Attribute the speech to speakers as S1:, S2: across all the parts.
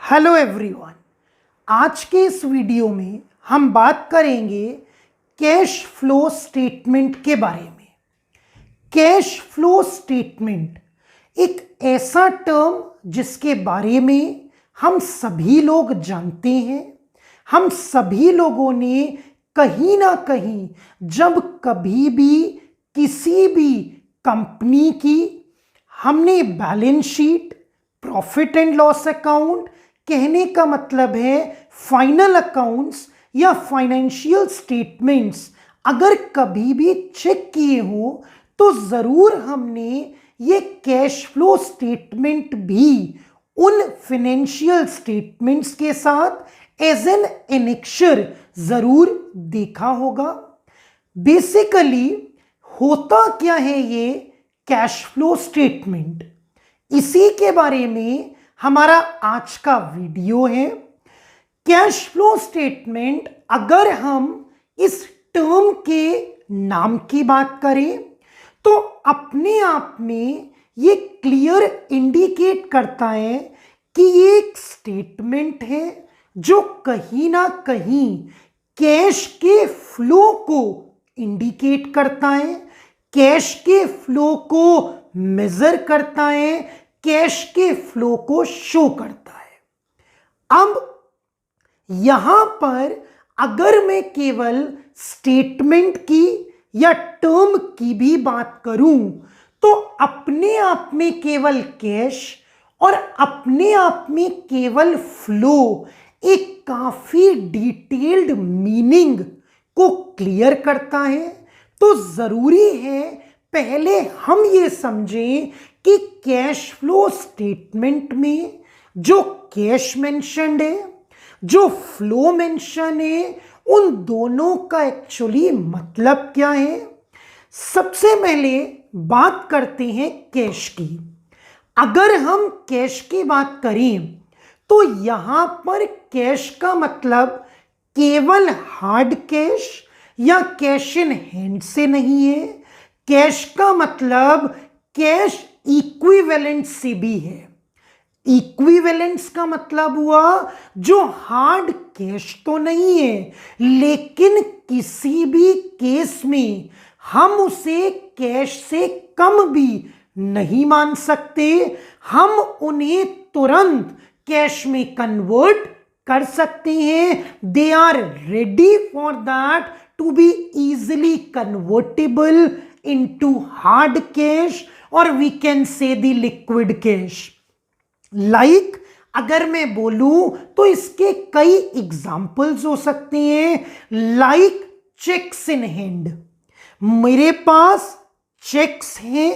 S1: Hello everyone. आज के इस वीडियो में हम बात करेंगे कैश फ्लो स्टेटमेंट के बारे में। कैश फ्लो स्टेटमेंट एक ऐसा टर्म जिसके बारे में हम सभी लोग जानते हैं। हम सभी लोगों ने कहीं ना कहीं जब कभी भी किसी भी कंपनी की हमने balance sheet, profit and loss account, कहने का मतलब है फाइनल अकाउंट्स या फाइनेंशियल स्टेटमेंट्स अगर कभी भी चेक किए हो तो जरूर हमने ये कैश फ्लो स्टेटमेंट भी उन फाइनेंशियल स्टेटमेंट्स के साथ एज एन एनेक्शर जरूर देखा होगा। बेसिकली होता क्या है ये कैश फ्लो स्टेटमेंट, इसी के बारे में हमारा आज का वीडियो है। कैश फ्लो स्टेटमेंट अगर हम इस टर्म के नाम की बात करें तो अपने आप में ये क्लियर इंडिकेट करता है कि ये एक स्टेटमेंट है जो कहीं ना कहीं कैश के फ्लो को इंडिकेट करता है, कैश के फ्लो को मेजर करता है, कैश के फ्लो को शो करता है। अब यहां पर अगर मैं केवल स्टेटमेंट की या टर्म की भी बात करूं तो अपने आप में केवल कैश और अपने आप में केवल फ्लो एक काफी डिटेल्ड मीनिंग को क्लियर करता है। तो जरूरी है पहले हम ये समझें कि कैश फ्लो स्टेटमेंट में जो कैश मेंशन्ड है, जो फ्लो मेंशन है, उन दोनों का एक्चुअली मतलब क्या है। सबसे पहले बात करते हैं कैश की। अगर हम कैश की बात करें तो यहां पर कैश का मतलब केवल हार्ड कैश या कैश इन हैंड से नहीं है। कैश का मतलब कैश इक्विवेलेंट से भी है। इक्विवेलेंस का मतलब हुआ जो हार्ड कैश तो नहीं है लेकिन किसी भी केस में हम उसे कैश से कम भी नहीं मान सकते। हम उन्हें तुरंत कैश में कन्वर्ट कर सकते हैं। They are ready for that to be easily convertible into hard cash और we can say the liquid cash. Like अगर मैं बोलूं तो इसके कई एग्जाम्पल्स हो सकते हैं। लाइक चेक्स इन हैंड, मेरे पास चेक्स हैं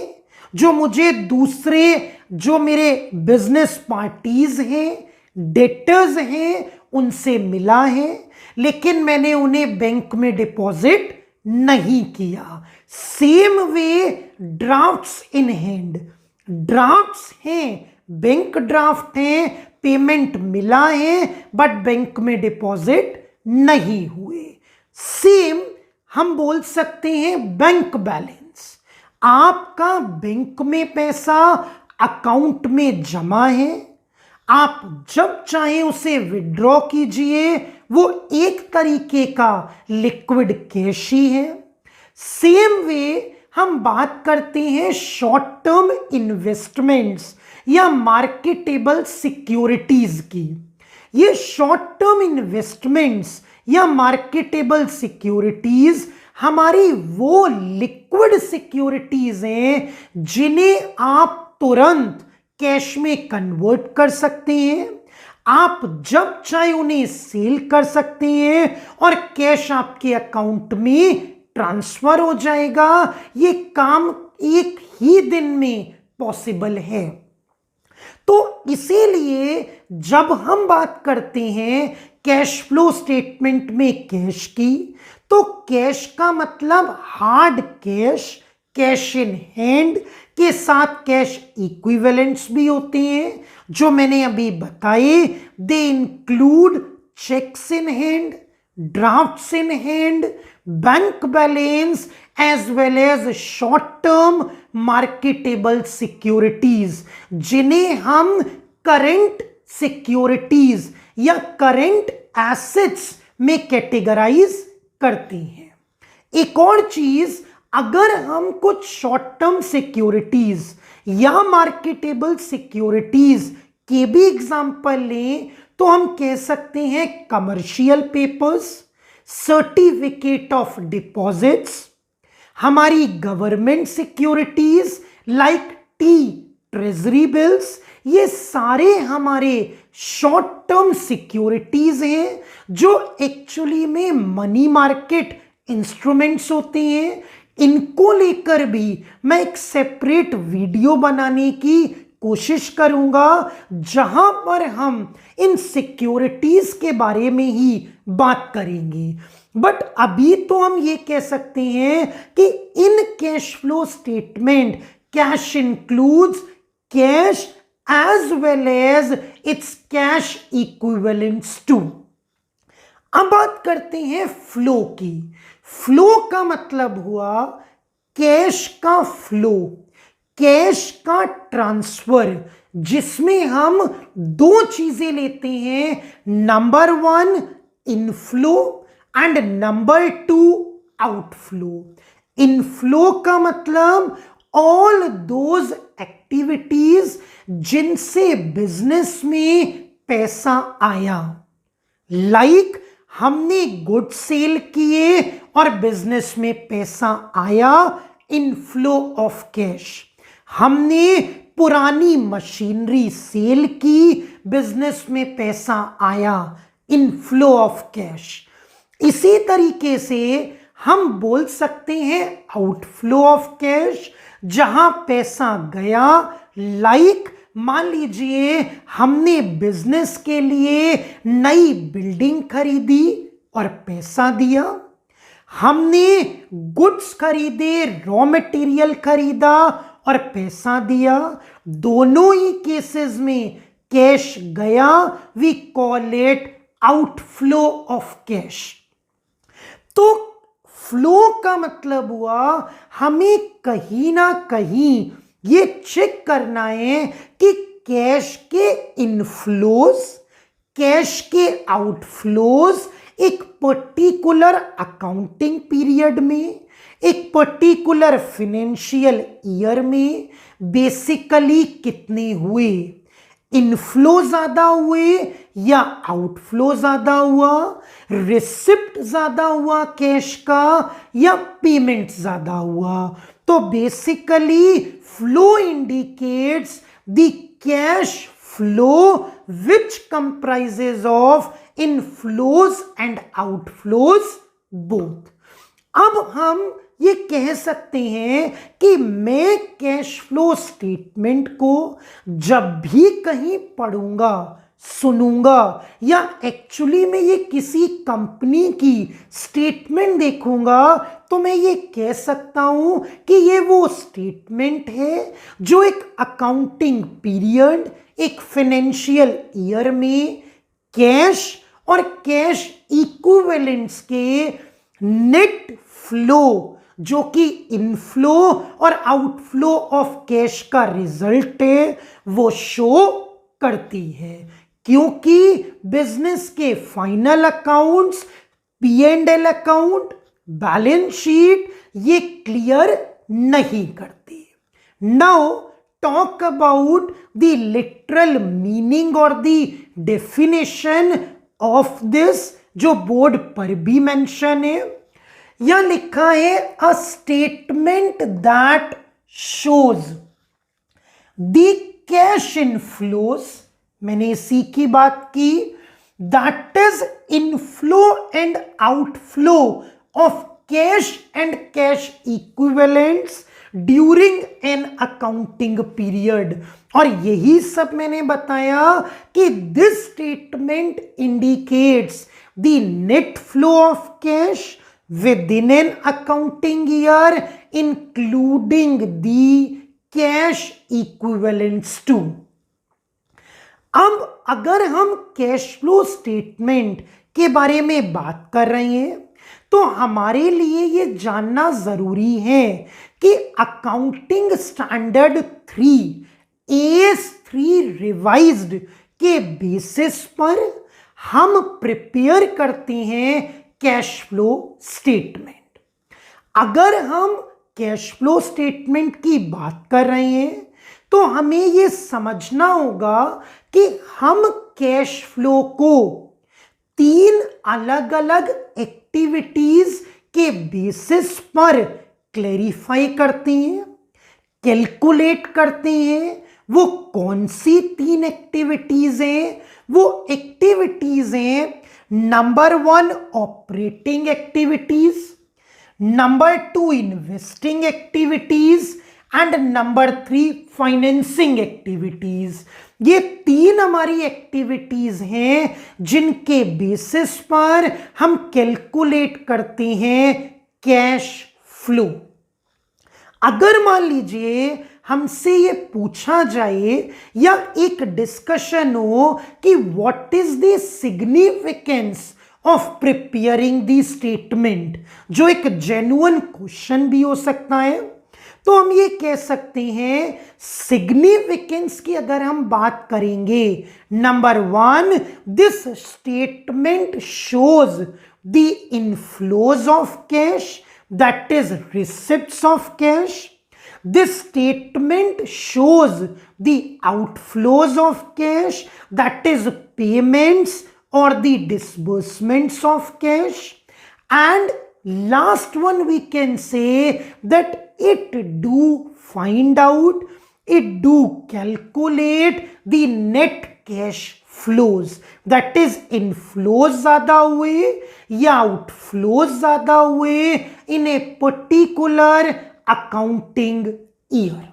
S1: जो मुझे दूसरे जो मेरे बिजनेस पार्टीज हैं, डेटर्स हैं, उनसे मिला है लेकिन मैंने उन्हें बैंक में डिपॉजिट नहीं किया। Same way drafts in hand, drafts हैं, बैंक ड्राफ्ट हैं, पेमेंट मिला है बट बैंक में डिपॉजिट नहीं हुए। सेम हम बोल सकते हैं बैंक बैलेंस। आपका बैंक में पैसा अकाउंट में जमा है, आप जब चाहें उसे विड्रॉ कीजिए, वो एक तरीके का लिक्विड कैश ही है। सेम वे हम बात करते हैं शॉर्ट टर्म इन्वेस्टमेंट्स या मार्केटेबल सिक्योरिटीज की। ये शॉर्ट टर्म इन्वेस्टमेंट्स या मार्केटेबल सिक्योरिटीज हमारी वो लिक्विड सिक्योरिटीज हैं जिन्हें आप तुरंत कैश में कन्वर्ट कर सकते हैं। आप जब चाहे उन्हें सेल कर सकते हैं और कैश आपके अकाउंट में ट्रांसफर हो जाएगा। ये काम एक ही दिन में पॉसिबल है। तो इसीलिए जब हम बात करते हैं कैश फ्लो स्टेटमेंट में कैश की तो कैश का मतलब hard cash, cash in hand के साथ कैश इक्विवेलेंट्स भी होते हैं जो मैंने अभी बताए। They include cheques in hand, drafts in hand, bank balance as well as short term marketable securities जिन्हें हम करंट सिक्योरिटीज या करंट एसेट्स में कैटेगराइज करते हैं। एक और चीज, अगर हम कुछ शॉर्ट टर्म सिक्योरिटीज या मार्केटेबल सिक्योरिटीज के भी एग्जाम्पल लें तो हम कह सकते हैं commercial papers, certificate of deposits, हमारी government securities like T treasury bills, ये सारे हमारे शॉर्ट टर्म सिक्योरिटीज हैं जो एक्चुअली में मनी मार्केट इंस्ट्रूमेंट्स होते हैं। इनको लेकर भी मैं एक सेपरेट वीडियो बनाने की कोशिश करूंगा जहां पर हम इन सिक्योरिटीज के बारे में ही बात करेंगे। बट अभी तो हम ये कह सकते हैं कि in cash flow statement cash includes cash as well as its cash equivalents too. अब बात करते हैं फ्लो की। फ्लो का मतलब हुआ कैश का फ्लो, कैश का ट्रांसफर, जिसमें हम दो चीजें लेते हैं, number 1 inflow and number 2 outflow. Inflow का मतलब ऑल दोज एक्टिविटीज जिनसे बिजनेस में पैसा आया, लाइक हमने गुड सेल किए और बिजनेस में पैसा आया, इनफ्लो ऑफ कैश। हमने पुरानी मशीनरी सेल की, बिजनेस में पैसा आया, इनफ्लो ऑफ कैश। इसी तरीके से हम बोल सकते हैं आउटफ्लो ऑफ कैश, जहां पैसा गया, लाइक मान लीजिए हमने बिजनेस के लिए नई बिल्डिंग खरीदी और पैसा दिया, हमने गुड्स खरीदे, रॉ मटेरियल खरीदा और पैसा दिया, दोनों ही केसेस में कैश गया, we call it outflow of cash. तो फ्लो का मतलब हुआ हमें कहीं ना कहीं ये चेक करना है कि कैश के इनफ्लोज, कैश के आउटफ्लोज एक पर्टिकुलर अकाउंटिंग पीरियड में, एक पर्टिकुलर फाइनेंशियल ईयर में बेसिकली कितने हुए, इनफ्लो ज्यादा हुए या आउटफ्लो ज्यादा हुआ, रिसिप्ट ज्यादा हुआ कैश का या पेमेंट ज्यादा हुआ। तो basically flow indicates the cash flow which comprises of inflows and outflows both। अब हम ये कह सकते हैं कि मैं कैश फ्लो स्टेटमेंट को जब भी कहीं पढ़ूंगा, सुनूंगा या एक्चुअली में ये किसी कंपनी की स्टेटमेंट देखूंगा तो मैं ये कह सकता हूं कि ये वो स्टेटमेंट है जो एक अकाउंटिंग पीरियड, एक फाइनेंशियल ईयर में कैश और कैश इक्विवेलेंट्स के नेट फ्लो, जो कि इनफ्लो और आउटफ्लो ऑफ कैश का रिजल्ट है, वो शो करती है। क्योंकि बिजनेस के final accounts, P&L account, balance sheet ये क्लियर नहीं करती। Now talk about the literal meaning और द डेफिनेशन ऑफ दिस, जो बोर्ड पर भी मेंशन है। यह लिखा है a statement that shows the cash inflows, मैंने इसी की बात की, that is inflow and outflow of cash and cash equivalents during an accounting period. और यही सब मैंने बताया कि this statement indicates the net flow of cash within an accounting year including the cash equivalents to। अब अगर हम cash flow statement के बारे में बात कर रहे हैं तो हमारे लिए ये जानना जरूरी है कि अकाउंटिंग स्टैंडर्ड 3 AS3 रिवाइज्ड के बेसिस पर हम प्रिपेयर करते हैं कैश फ्लो स्टेटमेंट। अगर हम कैश फ्लो स्टेटमेंट की बात कर रहे हैं तो हमें यह समझना होगा कि हम कैश फ्लो को 3 अलग अलग एक्टिविटीज के बेसिस पर क्लैरिफाई करते हैं, कैलकुलेट करते हैं। वो कौन सी 3 एक्टिविटीज हैं? वो एक्टिविटीज हैं, number 1 operating activities, number 2 investing activities and number 3 financing activities. ये 3 हमारी एक्टिविटीज हैं जिनके बेसिस पर हम कैलकुलेट करते हैं कैश फ्लो। अगर मान लीजिए हमसे ये पूछा जाए या एक डिस्कशन हो कि what is the significance of preparing the statement, जो एक जेन्युइन क्वेश्चन भी हो सकता है, तो हम ये कह सकते हैं सिग्निफिकेंस की अगर हम बात करेंगे, number 1, this statement shows the inflows of cash, that is receipts of cash. This statement shows the outflows of cash, that is payments or the disbursements of cash. And last one we can say that it do find out, it do calculate the net cash flows, that is inflows ज्यादा हुए या outflows ज्यादा हुए in a particular accounting year.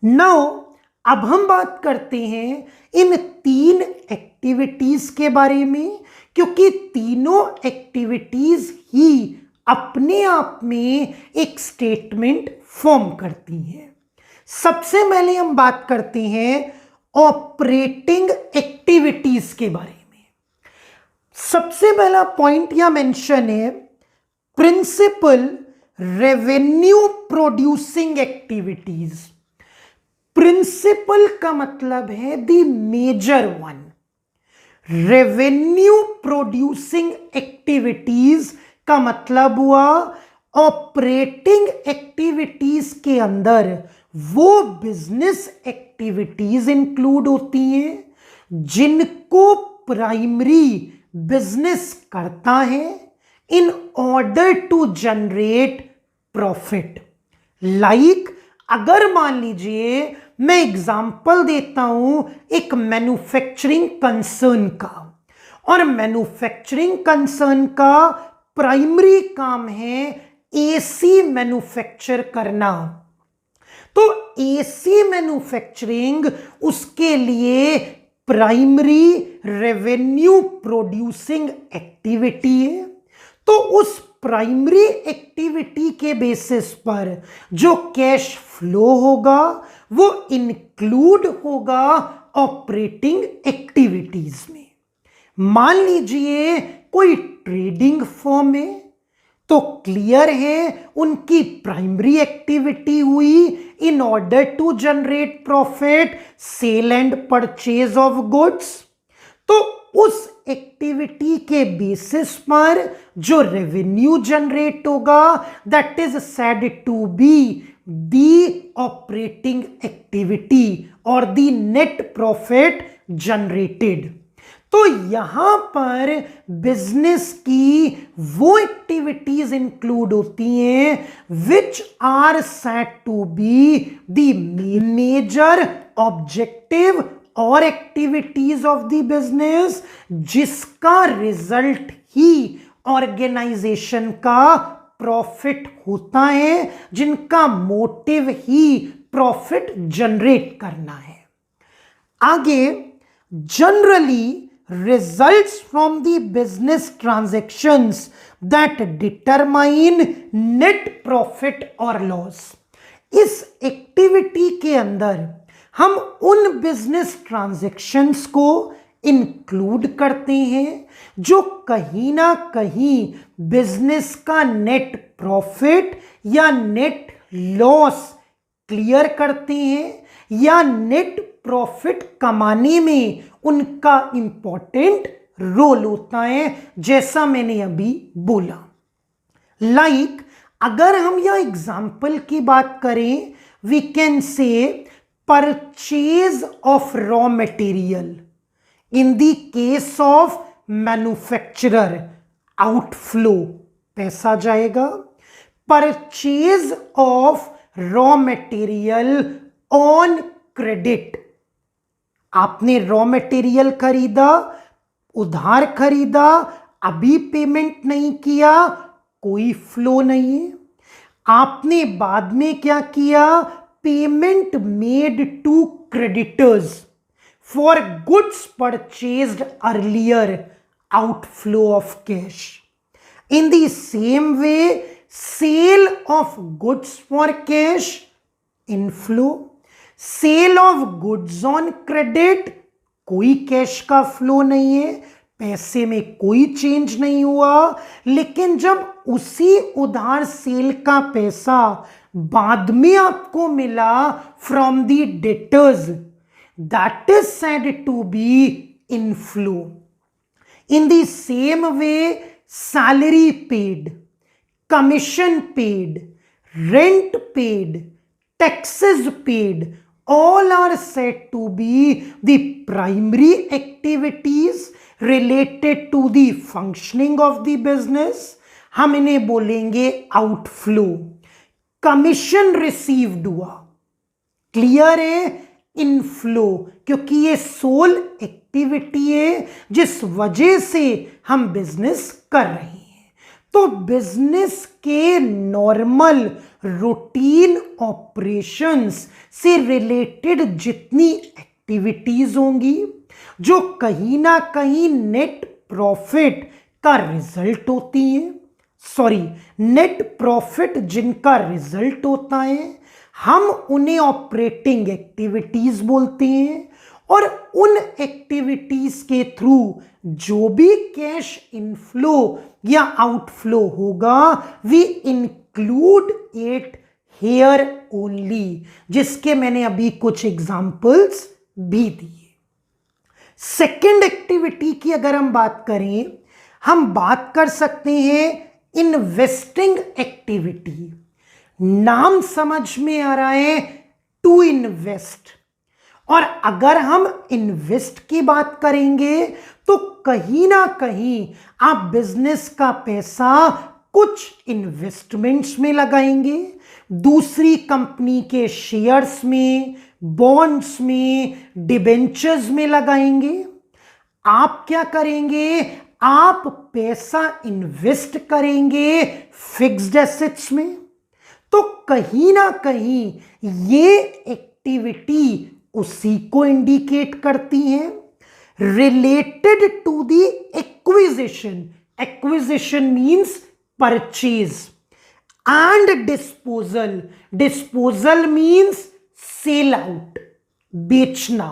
S1: Now अब हम बात करते हैं इन 3 एक्टिविटीज के बारे में, क्योंकि तीनों एक्टिविटीज ही अपने आप में एक स्टेटमेंट फॉर्म करती हैं। सबसे पहले हम बात करते हैं ऑपरेटिंग एक्टिविटीज के बारे में। सबसे पहला पॉइंट या मेंशन है principal revenue producing activities. Principal का मतलब है the major one. Revenue producing activities का मतलब हुआ ऑपरेटिंग एक्टिविटीज के अंदर वो बिजनेस एक्टिविटीज इंक्लूड होती हैं जिनको प्राइमरी बिजनेस करता है in order to generate profit. Like अगर मान लीजिए मैं एग्जांपल देता हूं एक मैन्युफैक्चरिंग कंसर्न का, और मैन्युफैक्चरिंग कंसर्न का प्राइमरी काम है एसी मैन्युफैक्चर करना। तो एसी मैन्युफैक्चरिंग उसके लिए प्राइमरी रेवेन्यू प्रोड्यूसिंग एक्टिविटी है। तो उस प्राइमरी एक्टिविटी के बेसिस पर जो कैश फ्लो होगा वो इंक्लूड होगा ऑपरेटिंग एक्टिविटीज में। मान लीजिए कोई ट्रेडिंग फर्म है, तो क्लियर है उनकी प्राइमरी एक्टिविटी हुई in order to generate profit, sale and purchase of goods. तो उस एक्टिविटी के बेसिस पर जो रेवेन्यू जनरेट होगा that is said to be the operating activity और द नेट प्रॉफिट जनरेटेड। तो यहां पर बिजनेस की वो एक्टिविटीज इंक्लूड होती हैं which are said to be the major objective और एक्टिविटीज ऑफ द बिजनेस, जिसका रिजल्ट ही ऑर्गेनाइजेशन का प्रॉफिट होता है, जिनका मोटिव ही प्रॉफिट जनरेट करना है। आगे generally results from the business transactions that determine net profit or loss। इस एक्टिविटी के अंदर हम उन बिजनेस ट्रांजैक्शंस को इंक्लूड करते हैं जो कहीं ना कहीं बिजनेस का नेट प्रॉफिट या नेट लॉस क्लियर करते हैं या नेट प्रॉफिट कमाने में उनका इंपॉर्टेंट रोल होता है, जैसा मैंने अभी बोला। लाइक अगर हम यह एग्जाम्पल की बात करें, we can say purchase of raw material. In the case of manufacturer, outflow पैसा जाएगा। Purchase of raw material on credit, आपने रॉ मटेरियल खरीदा, उधार खरीदा, अभी पेमेंट नहीं किया, कोई फ्लो नहीं है। आपने बाद में क्या किया, payment made to creditors for goods purchased earlier, outflow of cash. In the same way sale of goods for cash, inflow. Sale of goods on credit, कोई कैश का फ्लो नहीं है, पैसे में कोई चेंज नहीं हुआ। लेकिन जब उसी उधार सेल का पैसा बाद में आपको मिला from the debtors, that is said to be inflow. In the same way salary paid, commission paid, rent paid, taxes paid, all are said to be the primary activities related to the functioning of the business. हम इन्हें बोलेंगे outflow। Commission received हुआ, clear है, inflow, क्योंकि ये soul activity है जिस वजह से हम बिजनेस कर रहे हैं। तो बिजनेस के नॉर्मल रूटीन ऑपरेशंस से रिलेटेड जितनी एक्टिविटीज होंगी जो कहीं ना कहीं नेट प्रॉफिट का रिजल्ट होती हैं, नेट प्रॉफिट जिनका रिजल्ट होता है, हम उन्हें ऑपरेटिंग एक्टिविटीज बोलते हैं। और उन एक्टिविटीज के थ्रू जो भी कैश इनफ्लो या आउटफ्लो होगा, we include it here only, जिसके मैंने अभी कुछ एग्जांपल्स भी दिए। सेकेंड एक्टिविटी की अगर हम बात करें, हम बात कर सकते हैं इन्वेस्टिंग एक्टिविटी। नाम समझ में आ रहा है, टू इन्वेस्ट। और अगर हम इन्वेस्ट की बात करेंगे तो कहीं ना कहीं आप बिजनेस का पैसा कुछ इन्वेस्टमेंट्स में लगाएंगे, दूसरी कंपनी के शेयर्स में, बॉन्ड्स में, डिबेंचर्स में लगाएंगे। आप क्या करेंगे, आप पैसा इन्वेस्ट करेंगे फिक्स्ड एसेट्स में। तो कहीं ना कहीं ये एक्टिविटी उसी को इंडिकेट करती हैं, related to the acquisition. Acquisition means purchase, and disposal. Disposal means sale out, बेचना,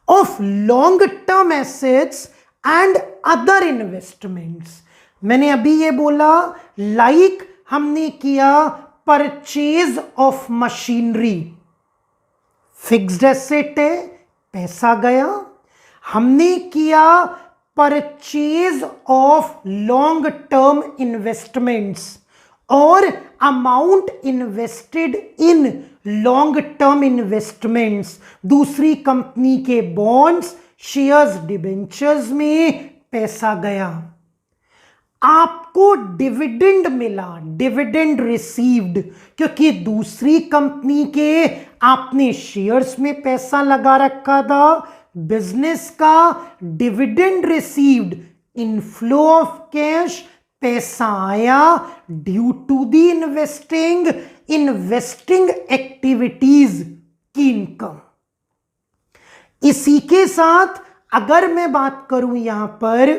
S1: of long term assets and other investments. मैंने अभी ये बोला, लाइक हमने किया purchase of machinery, fixed asset है, पैसा गया। हमने किया purchase of long term investments, और amount invested in long term investments, दूसरी कंपनी के बॉन्ड्स, शेयर्स, डिबेंचर्स में पैसा गया। आपको डिविडेंड मिला, डिविडेंड रिसीव्ड, क्योंकि दूसरी कंपनी के आपने शेयर्स में पैसा लगा रखा था। बिजनेस का dividend received, inflow of cash, पैसा आया due to the investing activities की इनकम। इसी के साथ अगर मैं बात करूं यहां पर,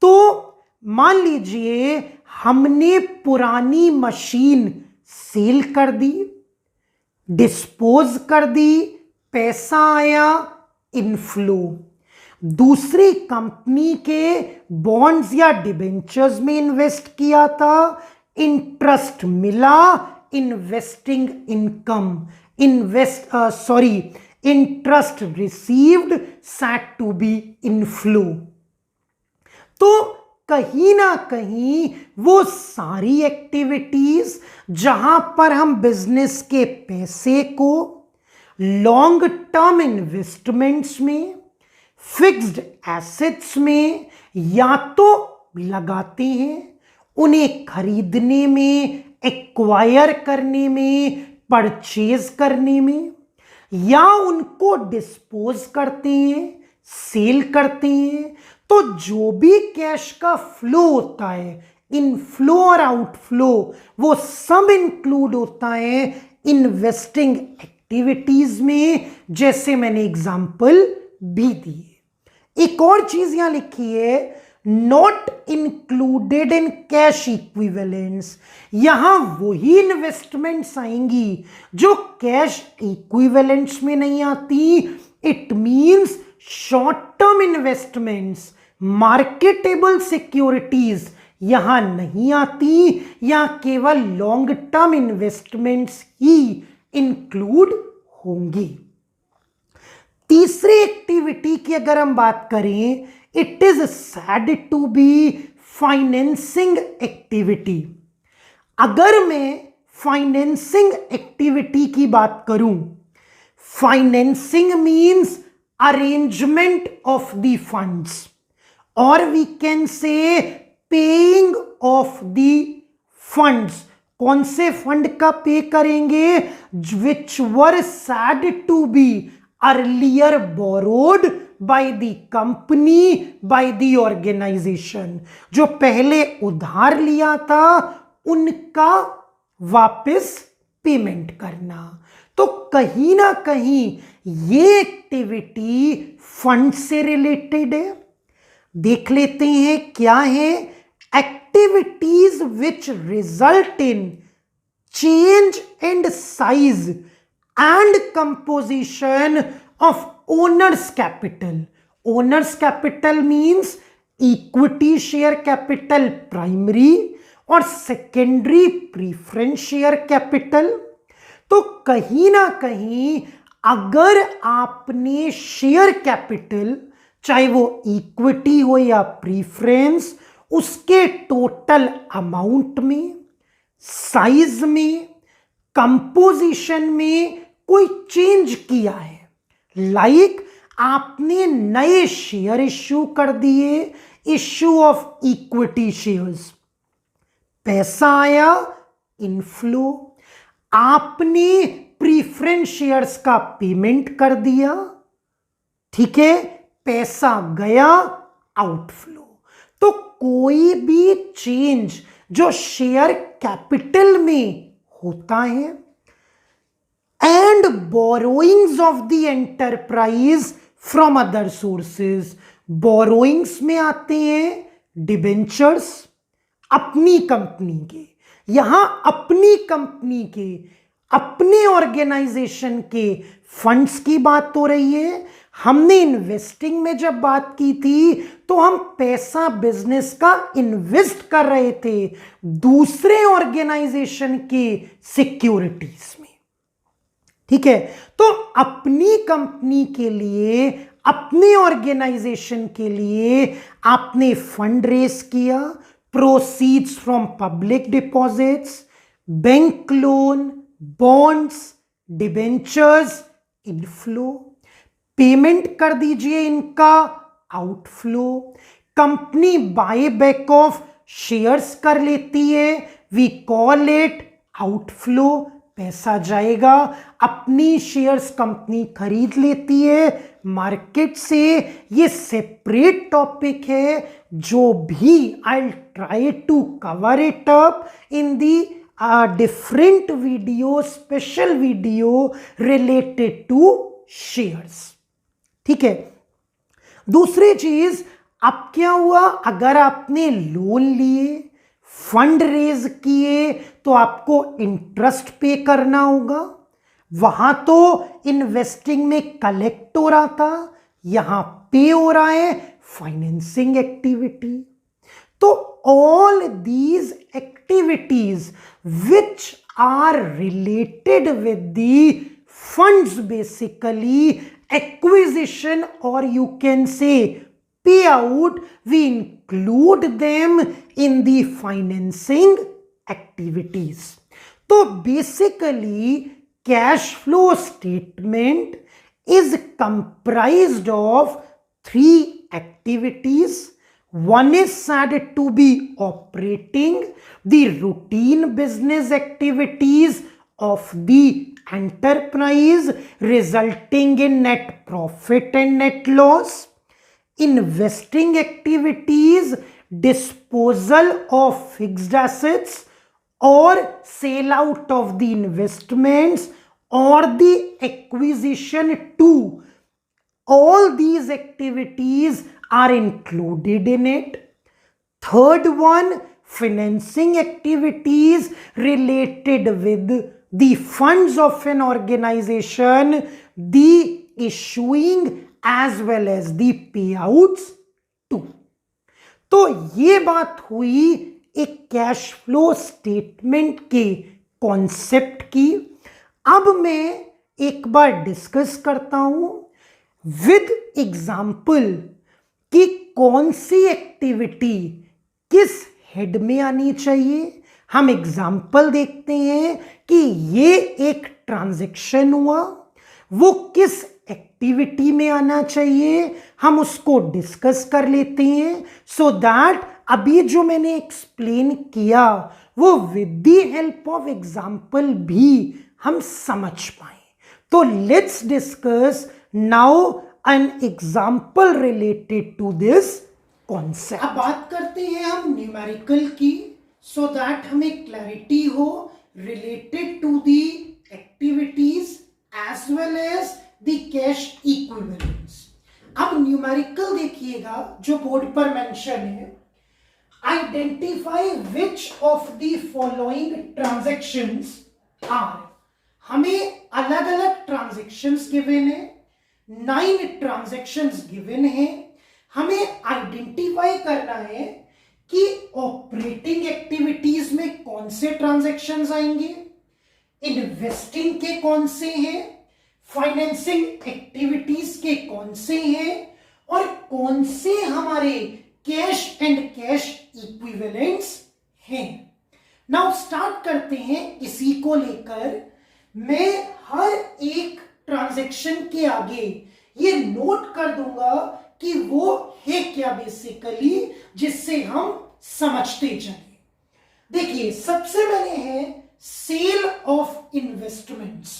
S1: तो मान लीजिए हमने पुरानी मशीन सेल कर दी, डिस्पोज कर दी, पैसा आया, इनफ्लो। दूसरी कंपनी के बॉन्ड्स या डिबेंचर्स में इन्वेस्ट किया था, इंटरेस्ट मिला, investing income, interest received said to be inflow. तो कहीं ना कहीं वो सारी एक्टिविटीज जहां पर हम बिजनेस के पैसे को लॉन्ग टर्म इन्वेस्टमेंट्स में, फिक्स्ड एसेट्स में या तो लगाते हैं, उन्हें खरीदने में, एक्वायर करने में, परचेज करने में, या उनको डिस्पोज करते हैं, सेल करते हैं, तो जो भी कैश का फ्लो होता है, इनफ्लो और आउटफ्लो, वो सब इंक्लूड होता है इन्वेस्टिंग एक्टिविटीज में, जैसे मैंने एग्जांपल भी दिए। एक और चीज यहां लिखी है, not included in cash equivalents. यहां वही इन्वेस्टमेंट्स आएंगी जो कैश इक्विवेलेंट्स में नहीं आती। It means short term investments, marketable securities यहां नहीं आती, यहां केवल लॉन्ग टर्म इन्वेस्टमेंट्स ही इंक्लूड होंगी। तीसरी एक्टिविटी की अगर हम बात करें, it is said to be financing activity. अगर मैं फाइनेंसिंग एक्टिविटी की बात करूं, financing means arrangement of the funds, और we can say paying of the funds. कौन से फंड का पे करेंगे? Which were said to be earlier borrowed by the company, by the organisation. जो पहले उधार लिया था उनका वापस पेमेंट करना। तो कहीं ना कहीं ये एक्टिविटी फंड से रिलेटेड है। देख लेते हैं क्या है। Activities which result in change and size and composition of owners capital. Owners capital means equity share capital primary और सेकेंडरी प्रीफरेंस शेयर कैपिटल। तो कहीं ना कहीं अगर आपने शेयर कैपिटल, चाहे वो इक्विटी हो या प्रीफरेंस, उसके टोटल अमाउंट में, साइज में, कंपोजिशन में कोई चेंज किया है, लाइक आपने नए शेयर इश्यू कर दिए, इश्यू ऑफ इक्विटी शेयर्स, पैसा आया, इनफ्लो। आपने प्रीफरेंस शेयर्स का पेमेंट कर दिया, ठीक है, पैसा गया, आउटफ्लो। तो कोई भी चेंज जो शेयर कैपिटल में होता है, and borrowings of the enterprise from other sources. Borrowings में आते हैं डिबेंचर्स अपनी कंपनी के, यहां अपनी कंपनी के, अपने ऑर्गेनाइजेशन के फंड्स की बात हो रही है। हमने इन्वेस्टिंग में जब बात की थी तो हम पैसा बिजनेस का इन्वेस्ट कर रहे थे दूसरे ऑर्गेनाइजेशन के सिक्योरिटीज में, ठीक है। तो अपनी कंपनी के लिए, अपने ऑर्गेनाइजेशन के लिए आपने फंड रेस किया, proceeds from public deposits, bank loan, bonds, debentures, inflow. Payment कर दीजिए इनका, outflow. Company buy back of shares कर लेती है, वी कॉल इट आउटफ्लो, पैसा जाएगा। अपनी शेयर्स कंपनी खरीद लेती है मार्केट से, ये सेपरेट टॉपिक है जो भी I try to cover it up in the different video, special video related to shares, ठीक है। दूसरी चीज, अब क्या हुआ, अगर आपने लोन लिए, फंड रेज किए, तो आपको इंटरेस्ट पे करना होगा। वहां तो इन्वेस्टिंग में कलेक्ट हो रहा था, यहां पे हो रहा है फाइनेंसिंग एक्टिविटी। तो all these activities which are related with the funds basically acquisition or you can say payout, we include them in the financing activities. तो basically cash flow statement is comprised of three activities. One is said to be operating, the routine business activities of the enterprise resulting in net profit and net loss. Investing activities, disposal of fixed assets or sale out of the investments or the acquisition too. All these activities are included in it. Third one, financing activities related with the funds of an organization, the issuing as well as the payouts too. तो ये बात हुई एक cash flow statement के concept की. अब मैं एक बार डिस्कस करता हूं विद एग्जाम्पल कि कौन सी एक्टिविटी किस हेड में आनी चाहिए. हम एग्जाम्पल देखते हैं कि ये एक ट्रांजैक्शन हुआ, वो किस एक्टिविटी में आना चाहिए, हम उसको डिस्कस कर लेते हैं सो दैट अभी जो मैंने एक्सप्लेन किया वो with the help of example भी हम समझ पाए. तो let's discuss now an example related to this concept. अब बात करते हैं हम न्यूमेरिकल की सो दैट हमें क्लैरिटी हो related to the activities as well as the cash equivalence. अब न्यूमेरिकल देखिएगा जो बोर्ड पर मेंशन है. Identify which of the following transactions are. हमें अलग अलग ट्रांजैक्शंस गिवन है, 9 ट्रांजैक्शंस गिवन है. हमें आइडेंटिफाई करना है कि ऑपरेटिंग एक्टिविटीज में कौन से ट्रांजैक्शंस आएंगे, इन्वेस्टिंग के कौन से हैं, फाइनेंसिंग एक्टिविटीज के कौन से हैं और कौन से हमारे कैश एंड कैश इक्विवेलेंट्स हैं. नाउ स्टार्ट करते हैं इसी को लेकर. मैं हर एक ट्रांजैक्शन के आगे ये नोट कर दूंगा कि वो है क्या बेसिकली, जिससे हम समझते चले. देखिए सबसे पहले है सेल ऑफ इन्वेस्टमेंट्स.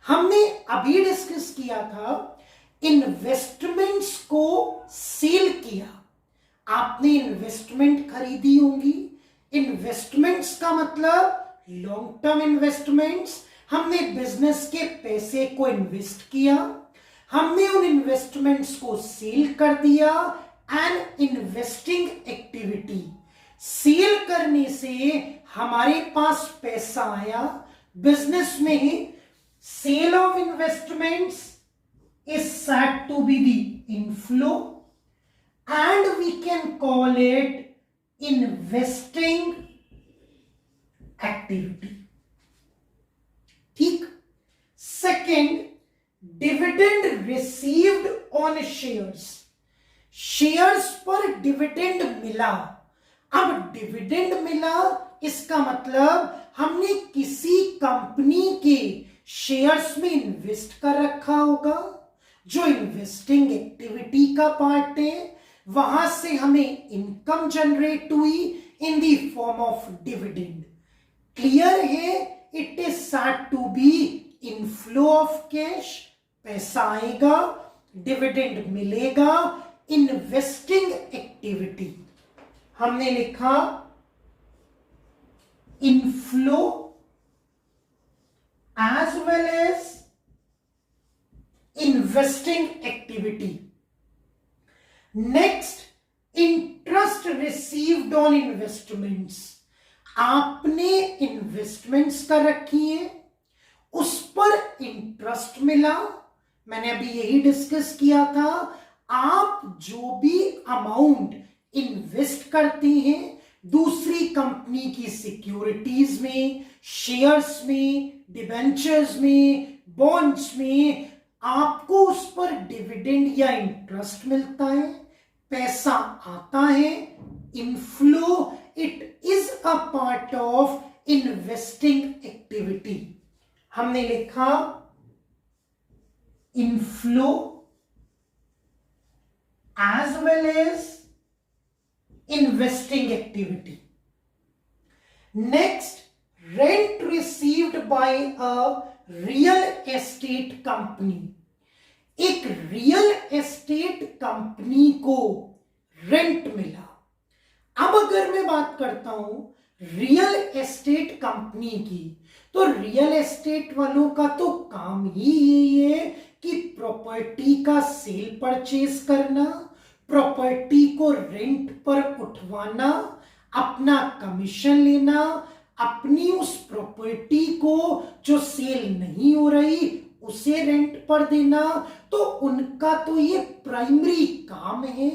S1: हमने अभी डिस्कस किया था इन्वेस्टमेंट्स को सेल किया. आपने इन्वेस्टमेंट खरीदी होंगी. इन्वेस्टमेंट्स का मतलब लॉन्ग टर्म इन्वेस्टमेंट्स. हमने बिजनेस के पैसे को इन्वेस्ट किया, हमने उन इन्वेस्टमेंट्स को सेल कर दिया. एंड इन्वेस्टिंग एक्टिविटी, सेल करने से हमारे पास पैसा आया बिजनेस में. Sale of investments is said to be the inflow and we can call it investing activity. ठीक. Second, dividend received on shares. Shares पर डिविडेंड मिला. अब डिविडेंड मिला इसका मतलब हमने किसी कंपनी के शेयर्स में इन्वेस्ट कर रखा होगा, जो इन्वेस्टिंग एक्टिविटी का पार्ट है. वहां से हमें इनकम जनरेट हुई in the form of dividend. Clear है. It is said to be inflow of cash. पैसा आएगा, डिविडेंड मिलेगा. इन्वेस्टिंग एक्टिविटी हमने लिखा inflow as well as investing activity. Next, interest received on investments. आपने इन्वेस्टमेंट्स कर रखी है, उस पर इंटरेस्ट मिला. मैंने अभी यही डिस्कस किया था. आप जो भी अमाउंट इन्वेस्ट करते हैं दूसरी कंपनी की सिक्योरिटीज में, शेयर्स में, डिबेंचर्स में, बॉन्ड्स में आपको उस पर डिविडेंड या इंटरेस्ट मिलता है, पैसा आता है, inflow, it is a part of investing activity. हमने लिखा inflow as well as investing activity. Next, rent received by a real estate company. एक रियल एस्टेट कंपनी को रेंट मिला। अब अगर मैं बात करता हूं रियल एस्टेट कंपनी की, तो रियल एस्टेट वालों का तो काम ही यही है कि प्रॉपर्टी का सेल परचेज करना, प्रॉपर्टी को रेंट पर उठवाना, अपना कमीशन लेना, अपनी उस प्रॉपर्टी को जो सेल नहीं हो रही उसे रेंट पर देना। तो उनका तो ये प्राइमरी काम है,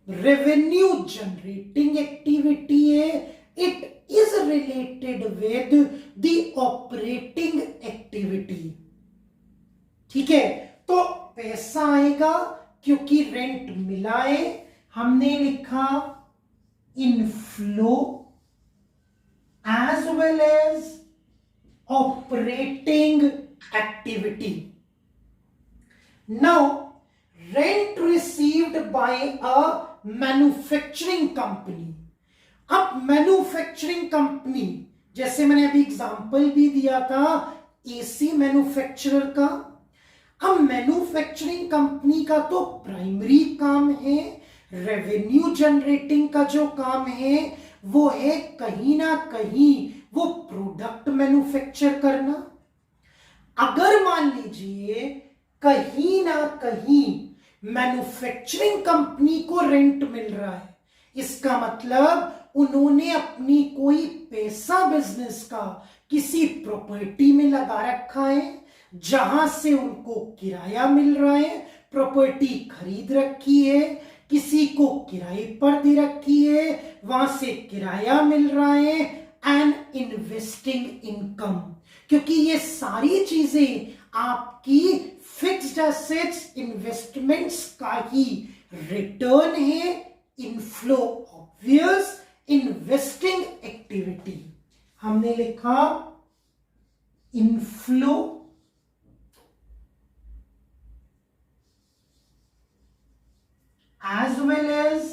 S1: रेवेन्यू जनरेटिंग एक्टिविटी है, it is related with the operating activity. ठीक है, तो पैसा आएगा क्योंकि रेंट मिला है, हमने लिखा inflow as well as operating activity. Now rent received by a manufacturing company. अब मैन्युफैक्चरिंग कंपनी, जैसे मैंने अभी एग्जांपल भी दिया था एसी मैन्युफैक्चरर का। अब मैन्युफैक्चरिंग कंपनी का तो प्राइमरी काम है, रेवेन्यू जनरेटिंग का जो काम है वो है कहीं ना कहीं वो प्रोडक्ट मैन्युफैक्चर करना। अगर मान लीजिए कहीं ना कहीं मैन्युफैक्चरिंग कंपनी को रेंट मिल रहा है, इसका मतलब उन्होंने अपनी कोई पैसा बिजनेस का किसी प्रॉपर्टी में लगा रखा है जहां से उनको किराया मिल रहा है, प्रॉपर्टी खरीद रखी है, किसी को किराए पर दे रखी है, वहां से किराया मिल रहा है, एंड इन्वेस्टिंग इनकम। क्योंकि ये सारी चीजें आपकी फिक्स्ड एसेट्स इन्वेस्टमेंट्स का ही रिटर्न है, इनफ्लो ऑब्वियस इन्वेस्टिंग एक्टिविटी। हमने लिखा inflow as well as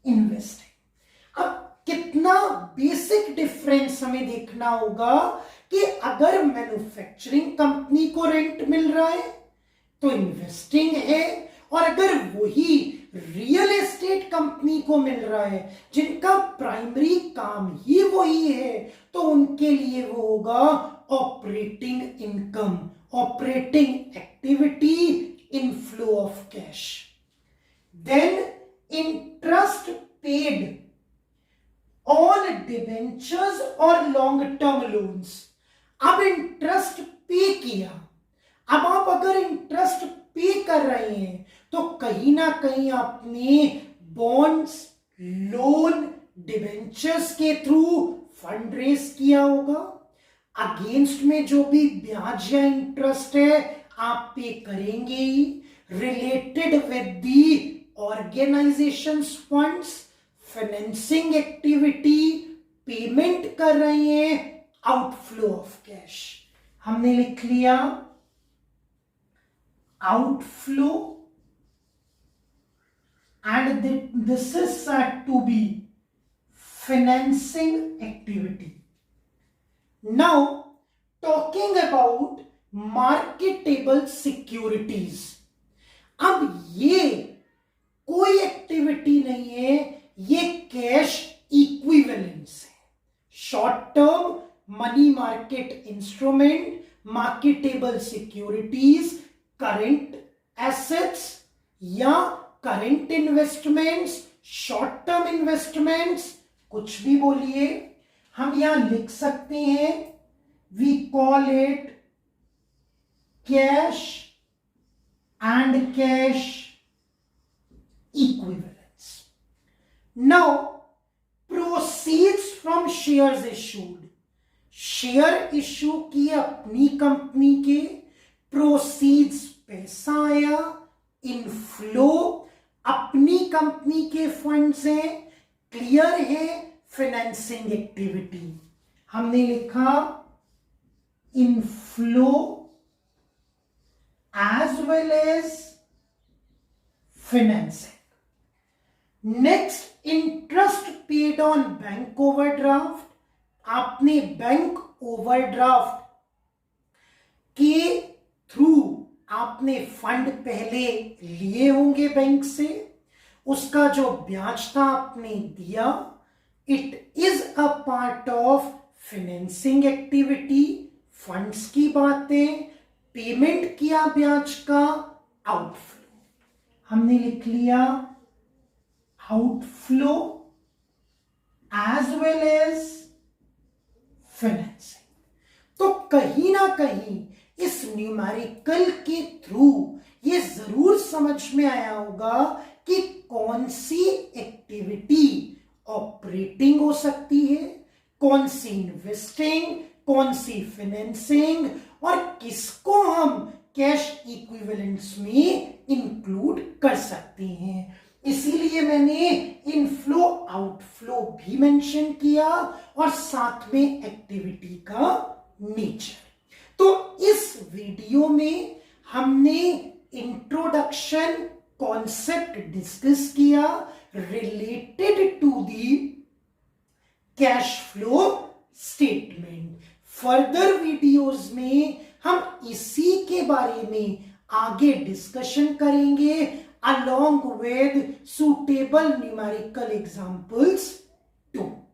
S1: investing. अब कितना बेसिक डिफरेंस हमें देखना होगा कि अगर मैन्युफैक्चरिंग कंपनी को रेंट मिल रहा है तो इन्वेस्टिंग है, और अगर वही रियल एस्टेट कंपनी को मिल रहा है जिनका प्राइमरी काम ही वही है, तो उनके लिए वो होगा operating income, operating activity, inflow of cash. Then interest paid on debentures और लॉन्ग टर्म लोन्स। अब इंटरेस्ट पे किया, अब आप अगर इंटरेस्ट पे कर रहे हैं तो कहीं ना कहीं आपने बॉन्ड्स, लोन, डिबेंचर्स के थ्रू फंड रेज किया होगा, अगेंस्ट में जो भी ब्याज या इंटरेस्ट है आप पे करेंगे ही, related with the organisations funds, financing activity, payment कर रहे हैं, आउटफ्लो ऑफ कैश। हमने लिख लिया outflow and this is said to be financing activity. Now, talking about marketable securities. अब ये कोई एक्टिविटी नहीं है, ये कैश इक्विवेलेंस है। Short term money market instrument, marketable securities, current assets या current investments, short term investments, कुछ भी बोलिए, हम यहां लिख सकते हैं we call it cash and cash equivalence. Now proceeds from shares issued. Share issue किए अपनी कंपनी के, प्रोसीड्स पैसा आया, इनफ्लो अपनी कंपनी के फंड्स हैं, क्लियर है फाइनेंसिंग एक्टिविटी। हमने लिखा inflow as well as financing. Next, interest paid on bank overdraft. आपने बैंक ओवरड्राफ्ट के थ्रू आपने फंड पहले लिए होंगे बैंक से, उसका जो ब्याज था आपने दिया, it is a part of financing activity. Funds की बातें, पेमेंट किया ब्याज का, आउटफ्लो। हमने लिख लिया outflow as well as financing. तो कहीं ना कहीं इस न्यूमेरिकल के थ्रू ये जरूर समझ में आया होगा कि कौन सी एक्टिविटी ऑपरेटिंग हो सकती है, कौन सी इन्वेस्टिंग, कौन सी फाइनेंसिंग, और किसको हम कैश इक्विवेलेंट्स में इंक्लूड कर सकते हैं। इसीलिए मैंने इनफ्लो आउटफ्लो भी मेंशन किया और साथ में एक्टिविटी का नेचर। तो इस वीडियो में हमने इंट्रोडक्शन कॉन्सेप्ट डिस्कस किया related to the cash flow statement. Further videos में हम इसी के बारे में आगे डिस्कशन करेंगे along with suitable numerical examples too.